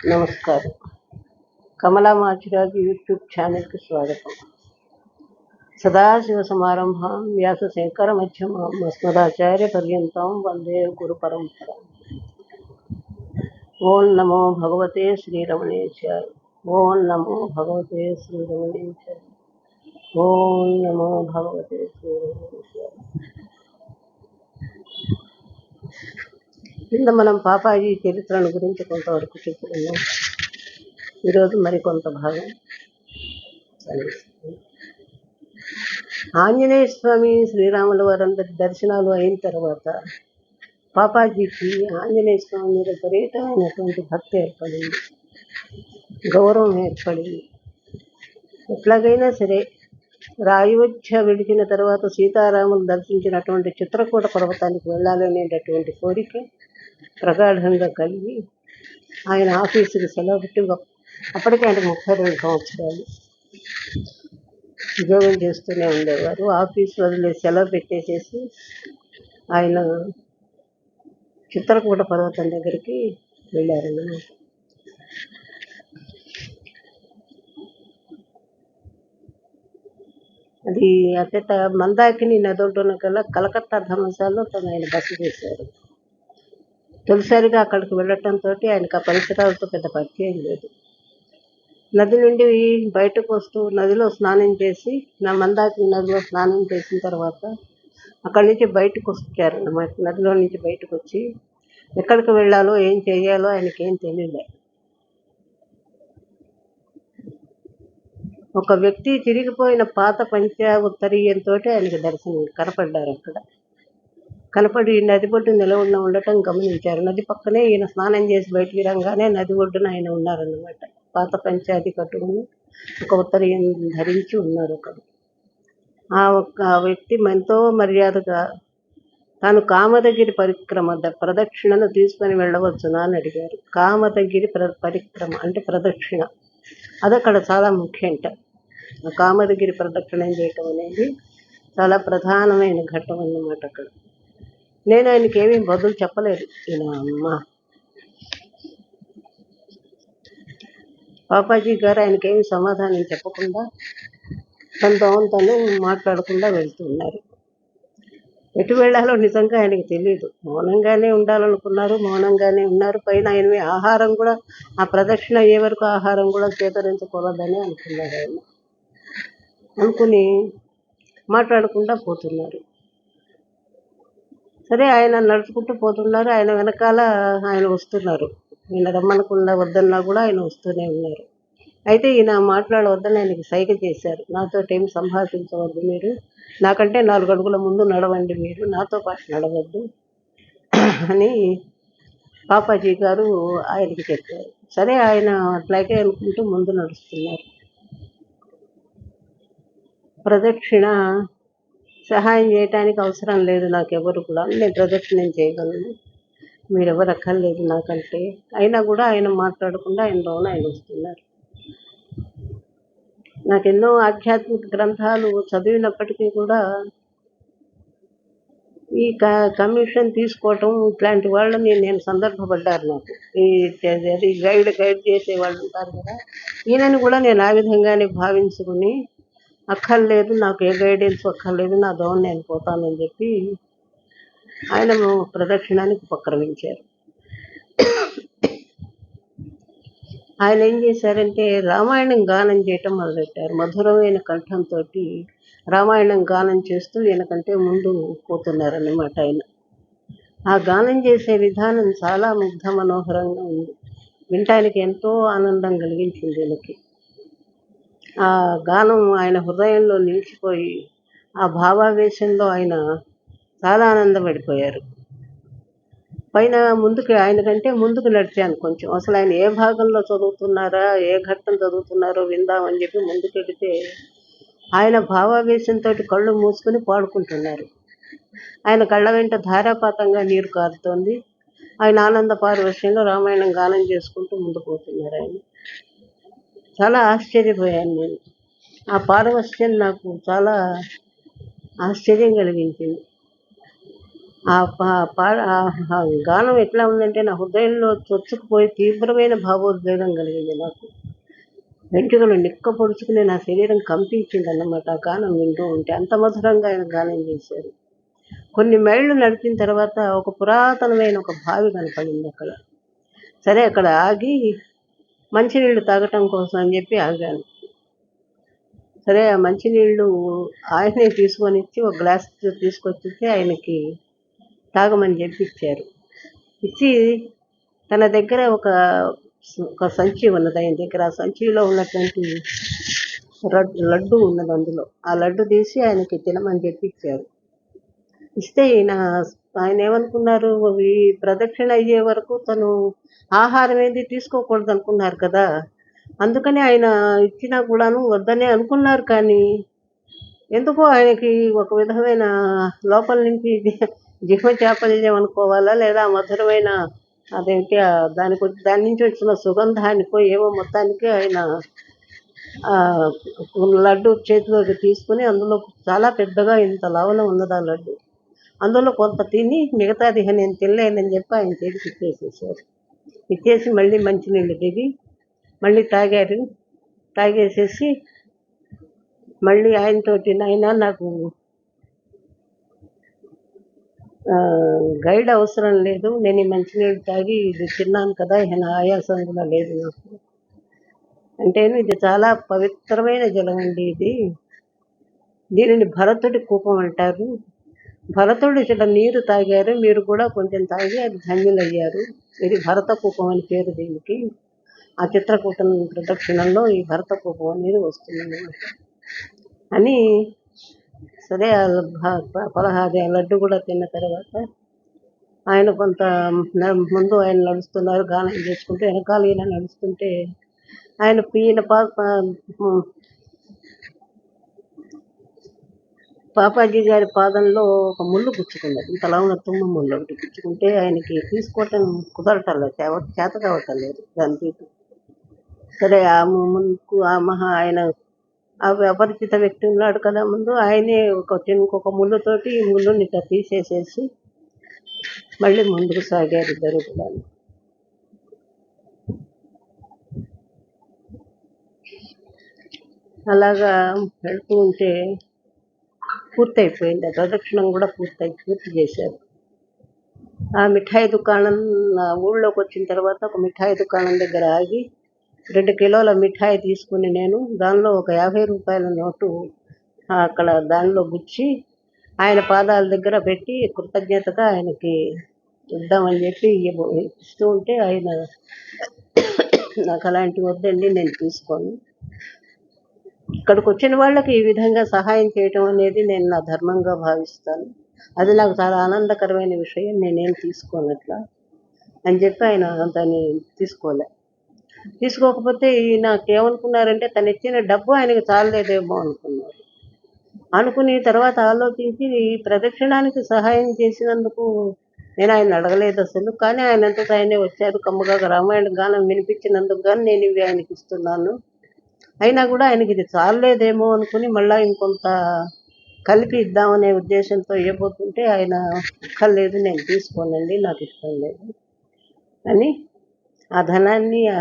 నమస్కారం. కమలా మాచిరాజు యూట్యూబ్ ఛానల్కి స్వాగతం. సదాశివ సమారంభాం వ్యాస శంకర మధ్యమాం అస్మదాచార్య పర్యంతం వందే గురు పరంపర. ఓం నమో భగవతే శ్రీరమణేశాయ. ఓం నమో భగవతే శ్రీరమణేశాయ. ఓం నమో భగవతే శ్రీరమణేశాయ. కింద మనం పాపాజీ చరిత్రను గురించి కొంతవరకు చెప్పుకున్నాం. ఈరోజు మరికొంత భాగం. ఆంజనేయ స్వామి శ్రీరాముల వారందరి దర్శనాలు అయిన తర్వాత పాపాజీకి ఆంజనేయ స్వామి మీద విపరీతమైనటువంటి భక్తి ఏర్పడింది, గౌరవం ఏర్పడింది. ఎట్లాగైనా సరే అయోధ్య విడిచిన తర్వాత సీతారాములు దర్శించినటువంటి చిత్రకూట పర్వతానికి వెళ్ళాలనేటటువంటి కోరిక ప్రగాఢంగా కలిగి ఆయన ఆఫీసుకి సెలవు పెట్టి, అప్పటికే ఆయనకు 32 సంవత్సరాలు ఉద్యోగం చేస్తూనే ఉండేవారు. ఆఫీస్ వదిలేసి సెలవు పెట్టేసేసి ఆయన చిత్రకూట పర్వతం దగ్గరికి వెళ్ళారన్నమాట. అది అతట మందాకిని నదొడ్డున కల్లా కలకత్తా ధర్మశాలలో ఆయన బస చేశారు. తొలిసారిగా అక్కడికి వెళ్ళటంతో ఆయనకు ఆ పరిసరాలతో పెద్ద పరిచయం లేదు. నది నుండి బయటకు వస్తూ నదిలో స్నానం చేసి, మందాకిని నదిలో స్నానం చేసిన తర్వాత అక్కడి నుంచి బయటకు వచ్చారన్నమాట. నదిలో నుంచి బయటకు వచ్చి ఎక్కడికి వెళ్ళాలో ఏం చేయాలో ఆయనకేం తెలియలే. ఒక వ్యక్తి తిరిగిపోయిన పాత పంచా ఉత్తరీయంతో ఆయనకి దర్శనం కనపడ్డారు. అక్కడ కనపడి నది ఒడ్డు నిలవన్న ఉండటం గమనించారు. నది పక్కనే ఈయన స్నానం చేసి బయటికి రాగానే నది ఒడ్డున ఆయన ఉన్నారన్నమాట. పాత పంచాది కట్టుకుని ఒక ఉత్తరీయం ధరించి ఉన్నారు అక్కడ. ఆ వ్యక్తి ఎంతో మర్యాదగా తాను కామదగిరి పరిక్రమ ప్రదక్షిణను తీసుకొని వెళ్ళవచ్చునా అని అడిగారు. కామదగిరి పరిక్రమ అంటే ప్రదక్షిణ, అదక్కడ చాలా ముఖ్యంట. కామదగిరి ప్రదక్షిణం చేయటం అనేది చాలా ప్రధానమైన ఘట్టం అన్నమాట అక్కడ. నేను ఆయనకి ఏమీ బదులు చెప్పలేదు. ఈయన పాపాజీ గారు ఆయనకేమి సమాధానం చెప్పకుండా తను మాట్లాడకుండా వెళ్తున్నారు. ఎటు వెళ్ళాలో నిజంగా ఆయనకి తెలియదు. మౌనంగానే ఉండాలనుకున్నారు, మౌనంగానే ఉన్నారు. పైన ఆయన ఆహారం కూడా, ఆ ప్రదక్షిణ అయ్యే వరకు ఆహారం కూడా స్వీకరించకూడదని అనుకున్నారు. ఆయన అనుకుని మాట్లాడకుండా పోతున్నారు. సరే, ఆయన నడుచుకుంటూ పోతున్నారు. ఆయన వెనకాల ఆయన వస్తున్నారు. ఈయన రమ్మనకుండా వద్దన్నా కూడా ఆయన వస్తూనే ఉన్నారు. అయితే ఈయన మాట్లాడవద్దని ఆయనకి సైగ చేశారు. నాతో ఏం సంభాషించవద్దు, మీరు నాకంటే 4 అడుగుల ముందు నడవండి, మీరు నాతో పాటు నడవద్దు అని పాపాజీ గారు ఆయనకి చెప్పారు. సరే, ఆయన అట్లాగే అనుకుంటూ ముందు నడుస్తున్నారు. ప్రదక్షిణ సహాయం చేయటానికి అవసరం లేదు నాకెవరు కూడా, నేను ప్రదక్షిణం చేయగలను, మీరెవరు అక్కర్లేదు నాకంటే. అయినా కూడా ఆయన మాట్లాడకుండా ఆయన వస్తున్నారు. నాకెన్నో ఆధ్యాత్మిక గ్రంథాలు చదివినప్పటికీ కూడా ఈ కమిషన్ తీసుకోవటం ఇట్లాంటి వాళ్ళని నేను సందర్భపడ్డారు. నాకు ఈ గైడ్ చేసే వాళ్ళు ఉంటారు కదా, ఈయనని కూడా నేను ఆ విధంగానే భావించుకుని, అక్కర్లేదు నాకు ఏ గైడెన్స్ అక్కర్లేదు, నా దోణ నేను పోతానని చెప్పి ఆయన ప్రదక్షిణానికి ఉపక్రమించారు. ఆయన ఏం చేశారంటే రామాయణం గానం చేయటం మొదలెట్టారు. మధురమైన కంఠంతో రామాయణం గానం చేస్తూ ఈయనకంటే ముందు పోతున్నారన్నమాట. ఆయన ఆ గానం చేసే విధానం చాలా ముగ్ధ మనోహరంగా ఉంది. వినటానికి ఎంతో ఆనందం కలిగించింది ఈయనకి. ఆ గానం ఆయన హృదయంలో నిలిచిపోయి ఆ భావావేశంలో ఆయన చాలా ఆనందపడిపోయారు. పైన ఆయన కంటే ముందుకు నడిచాను కొంచెం. అసలు ఆయన ఏ భాగంలో చదువుతున్నారా, ఏ ఘట్టం చదువుతున్నారో విందామని చెప్పి ముందుకు వెళితే ఆయన భావావేశంతో కళ్ళు మూసుకుని పాడుకుంటున్నారు. ఆయన కళ్ళ వెంట ధారాపాతంగా నీరు కారుతోంది. ఆయన ఆనంద పారవశ్యంలో రామాయణం గానం చేసుకుంటూ ముందు పోతున్నారు. ఆయన చాలా ఆశ్చర్యపోయాను నేను. ఆ పారవశ్యం నాకు చాలా ఆశ్చర్యం కలిగించింది. ఆ పా పా ఆ గానం ఎట్లా ఉందంటే నా హృదయంలో చొచ్చుకుపోయి తీవ్రమైన భావోద్వేగం కలిగింది నాకు. వెంట్రుకలు నిక్క పొడుచుకుని నా శరీరం కంపించిందన్నమాట ఆ గానం వింటూ ఉంటే. అంత మధురంగా ఆయన గానం చేశారు. కొన్ని మైళ్ళు నడిచిన తర్వాత ఒక పురాతనమైన ఒక బావి కనపడింది అక్కడ. సరే అక్కడ ఆగి మంచినీళ్ళు తాగటం కోసం అని చెప్పి ఆగాను. సరే ఆ మంచినీళ్ళు ఆయనే తీసుకొని ఇచ్చి ఒక గ్లాస్ తీసుకొచ్చి ఇచ్చి ఆయనకి తాగమని చెప్పి ఇచ్చారు. ఇచ్చి తన దగ్గర ఒక సంచి ఉన్నది ఆయన దగ్గర. ఆ సంచిలో ఉన్నటువంటి లడ్డు ఉన్నది అందులో. ఆ లడ్డు తీసి ఆయనకి తినమని చెప్పి ఇచ్చారు. ఇస్తే ఆయన ఏమనుకున్నారు, ఈ ప్రదక్షిణ అయ్యే వరకు తను ఆహారం ఏది తీసుకోకూడదు అనుకున్నారు కదా. అందుకని ఆయన ఇచ్చినా కూడాను వద్దనే అనుకున్నారు. కానీ ఎందుకో ఆయనకి ఒక విధమైన లోపల నుంచి జిహ్వ చాపల్యం అనుకోవాలా, లేదా మధురమైన అదేంటి దాని నుంచి వచ్చిన సుగంధానికో ఏమో మొత్తానికి ఆయన లడ్డు చేతిలోకి తీసుకుని అందులో చాలా పెద్దగా ఇంత లావున ఉన్నది ఆ లడ్డు. అందులో కొంత తిని మిగతాది నేను తినలేనని చెప్పి ఆయన చేతికి ఇచ్చేసేసారు. ఇచ్చేసి మళ్ళీ మంచినీళ్ళు దిగి మళ్ళీ తాగారు. తాగేసేసి మళ్ళీ ఆయనతోటి నాయన నాకు గైడ్ అవసరం లేదు, నేను ఈ మంచినీళ్ళు తాగి ఇది తిన్నాను కదా, ఇక ఆయాసం కూడా లేదు నాకు అంటే, ఇది చాలా పవిత్రమైన జలం అండి. దీనిని భరతుడి కూపం అంటారు. భరతుడు ఇలా నీరు తాగారు, మీరు కూడా కొంచెం తాగి అది ధన్యులయ్యారు. ఇది భరత కూపం అని పేరు దీనికి. ఆ చిత్రకూటం ప్రదక్షిణంలో ఈ భరత కూపం అనేది వస్తుంది అని. సరే పలహాది లడ్డు కూడా తిన్న తర్వాత ఆయన కొంత ముందు ఆయన నడుస్తున్నారు, గానం చేసుకుంటూ. వెనకాల ఈయన నడుస్తుంటే ఆయన పాపాజీ గారి పాదంలో ఒక ముళ్ళు గుచ్చుకున్నది. ఇంతలా ఉన్న తుమ్మ ముళ్ళు ఒకటి గుచ్చుకుంటే ఆయనకి తీసుకోవటం కుదరటం లేదు, చేత కావటం లేదు దానికి. సరే ఆ ముందుకు ఆయన అపరిచిత వ్యక్తి ఉన్నాడు కదా ముందు, ఆయనే ఇంకొక ముళ్ళుతోటి ఈ ముళ్ళుని తీసేసేసి మళ్ళీ ముందుకు సాగారు ఇద్దరు కూడా. అలాగా వెళ్తూ ఉంటే పూర్తయిపోయింది. ఆ ప్రదక్షిణం కూడా పూర్తి చేశారు. ఆ మిఠాయి దుకాణం ఊళ్ళోకి వచ్చిన తర్వాత ఒక మిఠాయి దుకాణం దగ్గర ఆగి 2 కిలోల మిఠాయి తీసుకుని నేను దానిలో ఒక 50 రూపాయల నోటు అక్కడ దానిలో గుచ్చి ఆయన పాదాల దగ్గర పెట్టి కృతజ్ఞతగా ఆయనకి ఇద్దామని చెప్పి ఇస్తూ ఉంటే ఆయన నాకు అలాంటి వద్దండి, నేను తీసుకోను, ఇక్కడికి వచ్చిన వాళ్ళకి ఈ విధంగా సహాయం చేయటం అనేది నేను నా ధర్మంగా భావిస్తాను, అది నాకు చాలా ఆనందకరమైన విషయం, నేనేం తీసుకోనట్లా అని చెప్పి ఆయన దాన్ని తీసుకోకపోతే నాకేమనుకున్నారంటే తను ఇచ్చిన డబ్బు ఆయనకి చాలలేదేమో అనుకుని తర్వాత ఆలోచించి ఈ ప్రదక్షిణానికి సహాయం చేసినందుకు నేను ఆయన అడగలేదు అసలు. కానీ ఆయనంతటా ఆయనే వచ్చారు. కమ్మగా రామాయణ గానం వినిపించినందుకు కానీ నేను ఇవి ఆయనకి ఇస్తున్నాను. అయినా కూడా ఆయనకి ఇది చాలలేదేమో అనుకుని మళ్ళీ ఇంకొంత కలిపి ఇద్దామనే ఉద్దేశంతో ఇవ్వబోతుంటే ఆయన అక్కర్లేదు, నేను తీసుకోనండి, నాకు ఇష్టం లేదు అని ఆ ధనాన్ని, ఆ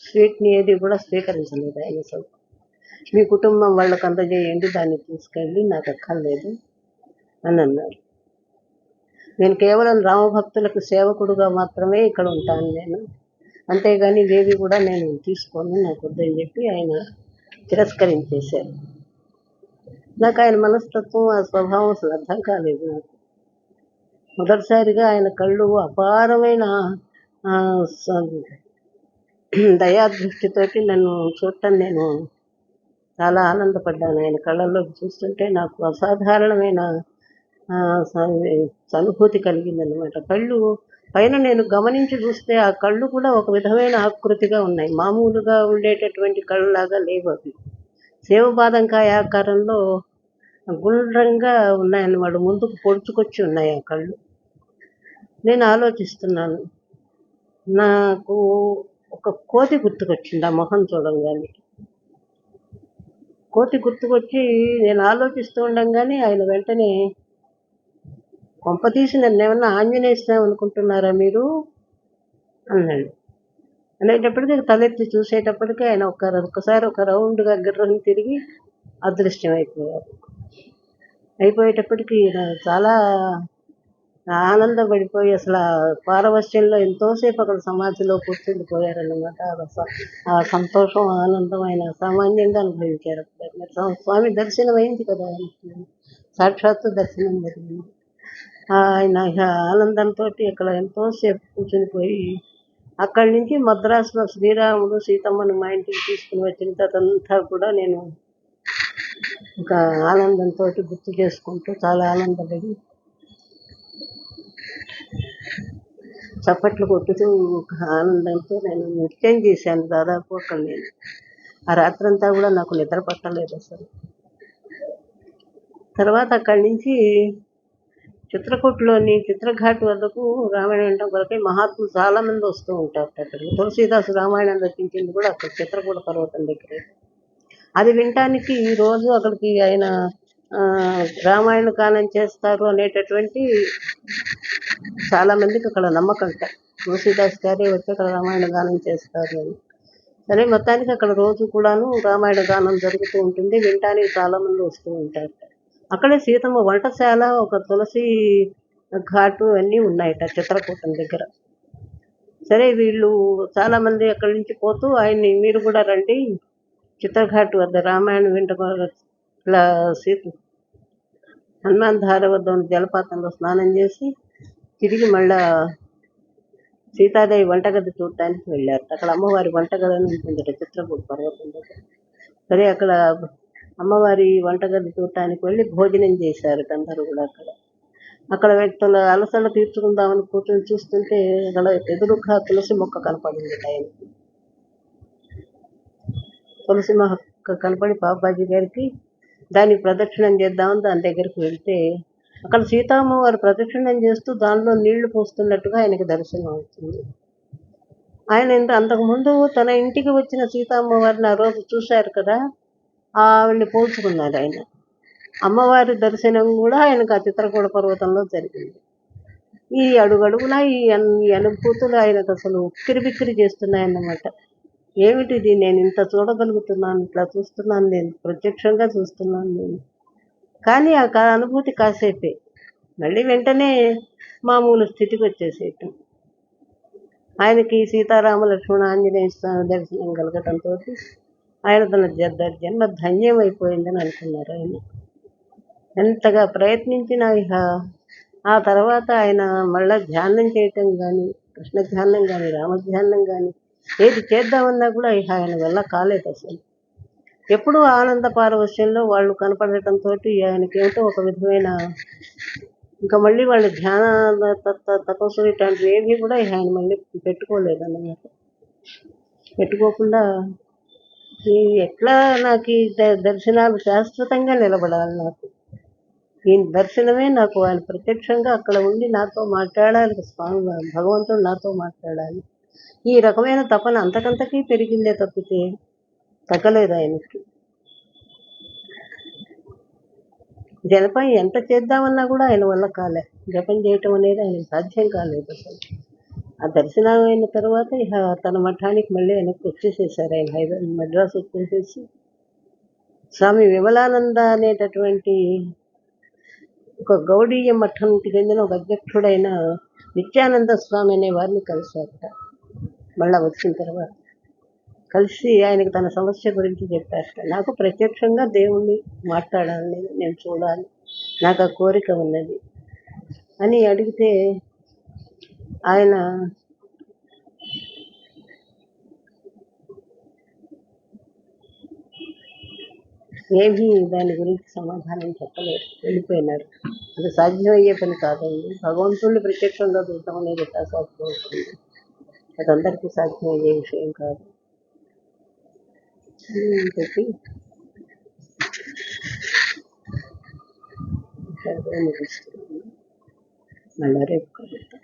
స్వీట్ని ఏది కూడా స్వీకరించలేదు ఆయన. అసలు మీ కుటుంబం వాళ్ళకు అందజేయండి, దాన్ని తీసుకెళ్ళి, నాకు అక్కర్లేదు అని అన్నారు. నేను కేవలం రామభక్తులకు సేవకుడుగా మాత్రమే ఇక్కడ ఉంటాను నేను, అంతేగాని ఇవేవి కూడా నేను తీసుకోను, నాకు వద్దని చెప్పి ఆయన తిరస్కరించేశారు. నాకు ఆయన మనస్తత్వం, ఆ స్వభావం అసలు అర్థం కాలేదు నాకు. మొదటిసారిగా ఆయన కళ్ళు అపారమైన దయాదృష్టితోటి నన్ను చూడటం నేను చాలా ఆనందపడ్డాను. ఆయన కళ్ళల్లో చూస్తుంటే నాకు అసాధారణమైన సానుభూతి కలిగిందనమాట. కళ్ళు పైన నేను గమనించి చూస్తే ఆ కళ్ళు కూడా ఒక విధమైన ఆకృతిగా ఉన్నాయి, మామూలుగా ఉండేటటువంటి కళ్ళలాగా లేవు అవి. శివపాదంకాయ ఆకారంలో గుండ్రంగా ఉన్నాయన్నమాట, ముందుకు పొడుచుకొచ్చి ఉన్నాయి ఆ కళ్ళు. నేను ఆలోచిస్తున్నాను, నాకు ఒక కోతి గుర్తుకొచ్చింది ఆ మొహం చూడంగానే. కోతి గుర్తుకొచ్చి నేను ఆలోచిస్తూ ఉండగానే ఆయన వెంటనే కొంపతీసి నన్నేమన్నా ఆంజనేయ స్వామి అనుకుంటున్నారా మీరు అన్నాడు. అనేటప్పటికి తలెత్తి చూసేటప్పటికి ఆయన ఒక్కసారి ఒక రౌండ్గా గిర్రని తిరిగి అదృశ్యం అయిపోయారు. అయిపోయేటప్పటికి చాలా ఆనందపడిపోయి అసలు ఆ పారవశ్యంలో ఎంతోసేపు అక్కడ సమాధిలో కూర్చుండిపోయారన్నమాట. ఆ సంతోషం ఆనందం ఆయన సామాన్యంగా అనుభవించారు. స్వామి దర్శనం అయింది కదా ఆయనకి, సాక్షాత్తు దర్శనం జరిగింది. ఆయన ఆనందంతో అక్కడ ఎంతోసేపు కూర్చునిపోయి అక్కడి నుంచి మద్రాసులో శ్రీరాముడు సీతమ్మను మా ఇంటికి తీసుకుని వచ్చిన తర్వాతంతా కూడా నేను ఇంకా ఆనందంతో గుర్తు చేసుకుంటూ చాలా ఆనందపడి చప్పట్లు కొట్టుతూ ఆనందంతో నేను నృత్యం చేశాను. దాదాపు అక్కడ నేను ఆ రాత్రంతా కూడా నాకు నిద్ర పట్టలేదు అసలు. తర్వాత అక్కడి నుంచి చిత్రకూట్లోని చిత్రఘాట్ వద్దకు రామాయణం వినడం కొరకై మహాత్ములు చాలా మంది వస్తూ ఉంటారు అక్కడికి. తులసీదాసు రామాయణం రచించింది కూడా అక్కడ చిత్రకూట పర్వతం దగ్గరే. అది వినటానికి రోజు అక్కడికి ఆయన రామాయణ గానం చేస్తారు అనేటటువంటి చాలా మందికి అక్కడ నమ్మకంట. తులసీదాస్ గారే వచ్చి అక్కడ రామాయణ గానం చేస్తారు అని. సరే, మొత్తానికి అక్కడ రోజు కూడాను రామాయణ గానం జరుగుతూ ఉంటుంది. వినటానికి చాలా మంది వస్తూ ఉంటారు. అక్కడే సీతమ్మ వంటశాల, ఒక తులసి ఘాటు అన్నీ ఉన్నాయట చిత్రకూటం దగ్గర. సరే, వీళ్ళు చాలా మంది అక్కడి నుంచి పోతూ ఆయన్ని మీరు కూడా రండి చిత్రఘాట్ వద్ద రామాయణం ఇట్లా హనుమాన్ ధార వద్ద ఉన్న జలపాతంలో స్నానం చేసి తిరిగి మళ్ళా సీతాదేవి వంటగది చూడటానికి వెళ్ళారు. అక్కడ అమ్మవారి వంటగది అని ఉంటుందట చిత్రకూట పర్వతం దగ్గర. సరే, అక్కడ అమ్మవారి వంటగది చూడటానికి వెళ్ళి భోజనం చేశారు అందరూ కూడా. అక్కడ వ్యక్తుల అలసట తీర్చుకుందామని కూర్చొని చూస్తుంటే అక్కడ ఎదురుగా తులసి మొక్క కనపడింది ఆయనకి. తులసి మొక్క కనపడి బాబాజీ గారికి దానికి ప్రదక్షిణం చేద్దామని దాని దగ్గరికి వెళ్తే అక్కడ సీతామ్మవారు ప్రదక్షిణం చేస్తూ దానిలో నీళ్లు పోస్తున్నట్టుగా ఆయనకి దర్శనం అవుతుంది. ఆయన అంతకుముందు తన ఇంటికి వచ్చిన సీతామ్మవారిని ఆ రోజు చూశారు కదా, ఆవిడ్ని పోల్చుకున్నారు ఆయన. అమ్మవారి దర్శనం కూడా ఆయనకు ఆ చిత్రకూట పర్వతంలో జరిగింది. ఈ అడుగడుగునా ఈ అనుభూతులు ఆయనకు అసలు ఉక్కిరిబిక్కిరి చేస్తున్నాయన్నమాట. ఏమిటిది, నేను ఇంత చూడగలుగుతున్నాను, ఇట్లా చూస్తున్నాను, నేను ప్రత్యక్షంగా చూస్తున్నాను నేను. కానీ ఆ అనుభూతి కాసేపే, మళ్ళీ వెంటనే మామూలు స్థితికి వచ్చేసేయటం. ఆయనకి సీతారామ లక్ష్మణ ఆంజనేయ స్వామి దర్శనం కలగటంతో ఆయన తన జన్మ ధన్యం అయిపోయిందని అనుకున్నారు ఆయన. ఎంతగా ప్రయత్నించినా ఇక ఆ తర్వాత ఆయన మళ్ళా ధ్యానం చేయటం కానీ, కృష్ణ ధ్యానం కానీ, రామధ్యానం కానీ ఏది చేద్దామన్నా కూడా ఇక ఆయన వల్ల కాలేదు అసలు. ఎప్పుడూ ఆనంద పారవశ్యంలో వాళ్ళు కనపడటంతో ఆయనకేమిటో ఒక విధమైన ఇంకా మళ్ళీ వాళ్ళు ధ్యాన తపస్సు ఇట్లాంటివి ఏవి కూడా ఆయన మళ్ళీ పెట్టుకోలేదన్నమాట. పెట్టుకోకుండా ఎట్లా నాకు ఈ దర్శనాలు శాశ్వతంగా నిలబడాలి, నాకు ఈ దర్శనమే నాకు ఆయన ప్రత్యక్షంగా అక్కడ ఉండి నాతో మాట్లాడాలి, స్వామి భగవంతుడు నాతో మాట్లాడాలి. ఈ రకమైన తపన అంతకంతకీ పెరిగిందే తప్పితే తగ్గలేదు ఆయనకి. జపం ఎంత చేద్దామన్నా కూడా ఆయన వల్ల కాలే. జపం చేయటం అనేది ఆయన సాధ్యం కాలేదు అసలు. ఆ దర్శనం అయిన తర్వాత ఇక తన మఠానికి మళ్ళీ వెనక్కి వచ్చేసేసారు ఆయన. మద్రాసు వచ్చేసేసి స్వామి విమలానంద అనేటటువంటి ఒక గౌడీయ మఠంకి చెందిన ఒక అధ్యక్షుడైన నిత్యానంద స్వామి అనే వారిని కలిశారట. మళ్ళా వచ్చిన తర్వాత కలిసి ఆయనకి తన సమస్య గురించి చెప్పారట. నాకు ప్రత్యక్షంగా దేవుణ్ణి మాట్లాడాలని, నేను చూడాలి, నాకు ఆ కోరిక ఉన్నది అని అడిగితే ఆయన ఏమీ దాని గురించి సమాధానం చెప్పలేదు, వెళ్ళిపోయినారు. అది సాధ్యమయ్యే పని కాదండి. భగవంతుడిని ప్రత్యక్షంగా చూడటం అనేది ఎట్లా సాధ్యం అవుతుంది? అది అందరికీ సాధ్యమయ్యే విషయం కాదు చెప్పి ముగిస్తున్నాను. మళ్ళా రేపు కలుగుతాం.